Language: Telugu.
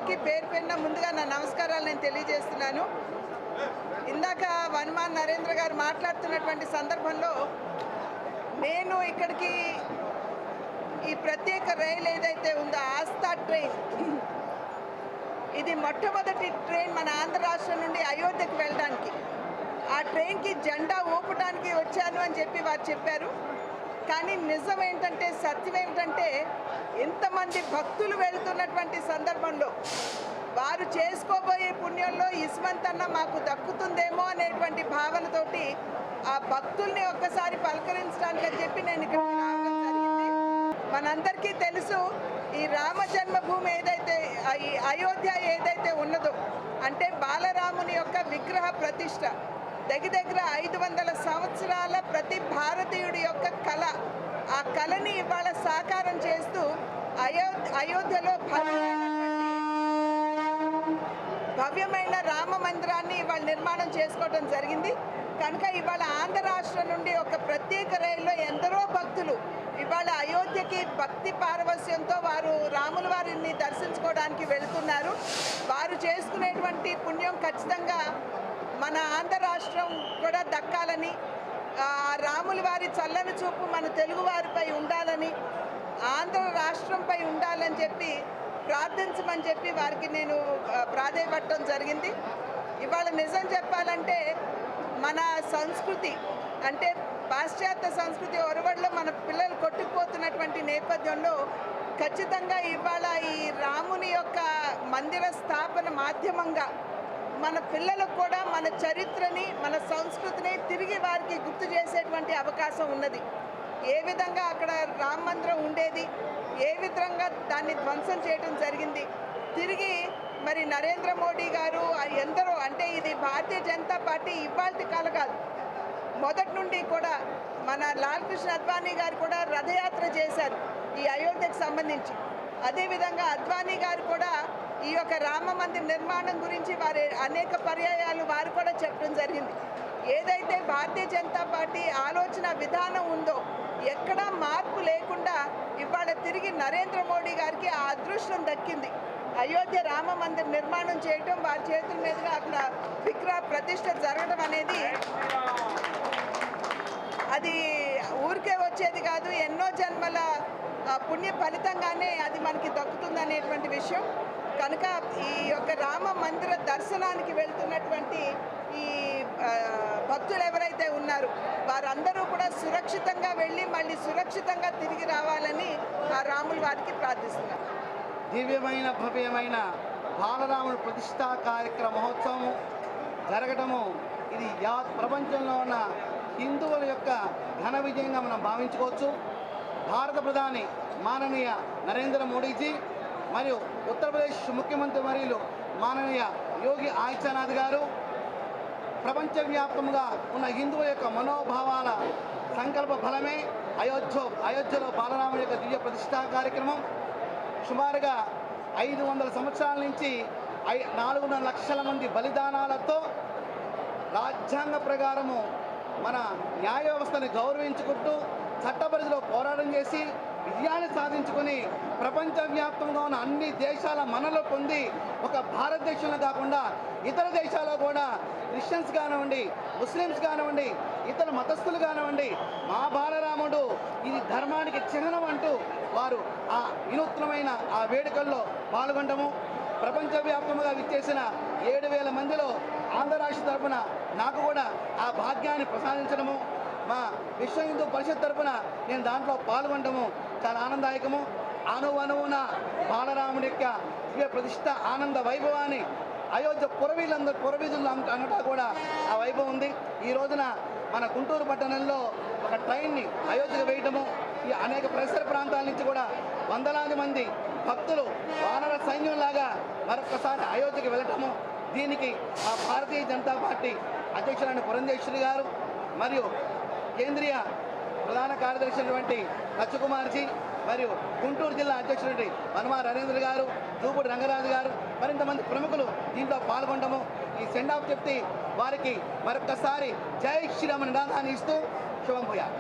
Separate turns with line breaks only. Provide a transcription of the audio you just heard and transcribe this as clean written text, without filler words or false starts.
అందరికీ పేరు పేరున ముందుగా నా నమస్కారాలు నేను తెలియజేస్తున్నాను. ఇందాక వనమాన్ నరేంద్ర గారు మాట్లాడుతున్నటువంటి సందర్భంలో నేను ఇక్కడికి ఈ ప్రత్యేక రైలు ఏదైతే ఉందో ఆస్థా ట్రైన్, ఇది మొట్టమొదటి ట్రైన్ మన ఆంధ్ర రాష్ట్రం నుండి అయోధ్యకు వెళ్ళడానికి. ఆ ట్రైన్కి జెండా ఊపడానికి వచ్చాను అని చెప్పి వారు చెప్పారు. కానీ నిజం ఏంటంటే, సత్యం ఏంటంటే, ఇంతమంది భక్తులు వెళుతున్నటువంటి సందర్భంలో వారు చేసుకోబోయే పుణ్యంలో ఇస్మంతన్న మాకు దక్కుతుందేమో అనేటువంటి భావనతోటి ఆ భక్తుల్ని ఒక్కసారి పలకరించడానికి అని చెప్పి నేను ఇక్కడికి రావడం జరిగింది. మనందరికీ తెలుసు, ఈ రామ జన్మభూమి ఏదైతే, ఈ అయోధ్య ఏదైతే ఉన్నదో, అంటే బాలరాముని యొక్క విగ్రహ ప్రతిష్ట దగ్గర 500 సంవత్సరాల ప్రతి భారతీయుడి యొక్క కళ. ఆ కళని ఇవాళ సాకారం చేస్తూ అయోధ్యలో భవ్యమైన రామ మందిరాన్ని ఇవాళ నిర్మాణం చేసుకోవడం జరిగింది. కనుక ఇవాళ ఆంధ్ర రాష్ట్రం నుండి ఒక ప్రత్యేక రైల్లో ఎందరో భక్తులు ఇవాళ అయోధ్యకి భక్తి పారవస్యంతో వారు రాముల వారిని దర్శించుకోవడానికి వెళుతున్నారు. వారు చేసుకునేటువంటి పుణ్యం ఖచ్చితంగా మన ఆంధ్ర రాష్ట్రం కూడా దక్కాలని, రాముల వారి చల్లని చూపు మన తెలుగు వారిపై ఉండాలని, ఆంధ్ర రాష్ట్రంపై ఉండాలని చెప్పి ప్రార్థించమని చెప్పి వారికి నేను ప్రాధేయపడటం జరిగింది. ఇవాళ నిజం చెప్పాలంటే, మన సంస్కృతి అంటే పాశ్చాత్య సంస్కృతి ఒరవడిలో మన పిల్లలు కొట్టుకుపోతున్నటువంటి నేపథ్యంలో ఖచ్చితంగా ఇవాళ ఈ రాముని యొక్క మందిర స్థాపన మాధ్యమంగా మన పిల్లలకు కూడా మన చరిత్రని, మన సంస్కృతిని తిరిగి వారికి గుర్తు చేసేటువంటి అవకాశం ఉన్నది. ఏ విధంగా అక్కడ రామ మందిరం ఉండేది, ఏ విధంగా దాన్ని ధ్వంసం చేయడం జరిగింది, తిరిగి మరి నరేంద్ర మోడీ గారు ఎందరో, అంటే ఇది భారతీయ జనతా పార్టీ ఇవాళ కాల కాదు, మొదటి నుండి కూడా మన లాల్ కృష్ణ అద్వానీ గారు కూడా రథయాత్ర చేశారు ఈ అయోధ్యకు సంబంధించి. అదేవిధంగా అద్వానీ గారు కూడా ఈ యొక్క రామ మందిర నిర్మాణం గురించి వారి అనేక పర్యాయాలు వారు కూడా చెప్పడం జరిగింది. ఏదైతే భారతీయ జనతా పార్టీ ఆలోచన విధానం ఉందో, ఎక్కడా మార్పు లేకుండా ఇవాళ తిరిగి నరేంద్ర మోడీ గారికి ఆ అదృష్టం దక్కింది. అయోధ్య రామ మందిర నిర్మాణం చేయటం, వారి చేతుల మీదుగా అక్కడ విగ్రహ ప్రతిష్ఠ జరగడం అనేది అది ఊరికే వచ్చేది కాదు, ఎన్నో జన్మల పుణ్య ఫలితంగానే అది మనకి దక్కుతుంది అనేటువంటి విషయం. కనుక ఈ యొక్క రామ మందిర దర్శనానికి వెళ్తున్నటువంటి ఈ భక్తులు ఎవరైతే ఉన్నారో వారందరూ కూడా సురక్షితంగా వెళ్ళి మళ్ళీ సురక్షితంగా తిరిగి రావాలని ఆ రాముల వారికి ప్రార్థిస్తున్నారు.
దివ్యమైన భవ్యమైన బాలరాముడి ప్రతిష్టా కార్యక్రమ మహోత్సవం జరగటము, ఇది ప్రపంచంలో ఉన్న హిందువుల యొక్క ఘన విజయంగా మనం భావించుకోవచ్చు. భారత ప్రధాని మాననీయ నరేంద్ర మోడీజీ మరియు ఉత్తరప్రదేశ్ ముఖ్యమంత్రి వర్యులు మాననీయ యోగి ఆదిత్యనాథ్ గారు ప్రపంచవ్యాప్తంగా ఉన్న హిందువుల యొక్క మనోభావాల సంకల్ప ఫలమే అయోధ్యలో బాలరాముడి యొక్క దివ్య ప్రతిష్టా కార్యక్రమం. సుమారుగా 500 సంవత్సరాల నుంచి 400 లక్షల మంది బలిదానాలతో రాజ్యాంగ ప్రకారము మన న్యాయ వ్యవస్థని గౌరవించుకుంటూ చట్టపరిధిలో పోరాటం చేసి విజయాన్ని సాధించుకొని ప్రపంచవ్యాప్తంగా ఉన్న అన్ని దేశాల మనలో పొంది ఒక భారతదేశంలో కాకుండా ఇతర దేశాల్లో కూడా క్రిస్టియన్స్ కానివ్వండి, ముస్లిమ్స్ కానివ్వండి, ఇతర మతస్థులు కానివ్వండి, మా బాలరాముడు ఇది ధర్మానికి చిహ్నం అంటూ వారు ఆ వినూత్నమైన ఆ వేడుకల్లో పాల్గొనడము, ప్రపంచవ్యాప్తంగా విచ్చేసిన 7,000 మందిలో ఆంధ్ర రాష్ట్ర తరఫున నాకు కూడా ఆ భాగ్యాన్ని ప్రసాదించడము, మా విశ్వ హిందూ పరిషత్ తరఫున నేను దాంట్లో పాల్గొనడము చాలా ఆనందదాయకము. అణువణువున బాలరాముడి యొక్క దివ్య ప్రతిష్ట ఆనంద వైభవాన్ని అయోధ్య పురవీధుల్లో అంతటా కూడా ఆ వైభవం ఉంది. ఈ రోజున మన గుంటూరు పట్టణంలో ఒక ట్రైన్ని అయోధ్యకు వేయటము, ఈ అనేక పరిసర ప్రాంతాల నుంచి కూడా వందలాది మంది భక్తులు వానర సైన్యంలాగా మరొకసారి అయోధ్యకు వెళ్ళటము, దీనికి ఆ భారతీయ జనతా పార్టీ అధ్యక్షులైన పురంధేశ్వరి గారు మరియు కేంద్రీయ ప్రధాన కార్యదర్శి అయినటువంటి లచ్చకుమార్జీ మరియు గుంటూరు జిల్లా అధ్యక్షుడు వనమా నరేంద్ర గారు, దూపుడు రంగరాజు గారు, మరింతమంది ప్రముఖులు దీంట్లో పాల్గొనడము, ఈ సెండ్ ఆఫ్ చెప్తే వారికి మరొకసారి జై శ్రీరామ నినాదాన్ని ఇస్తూ శుభం భూయాత్.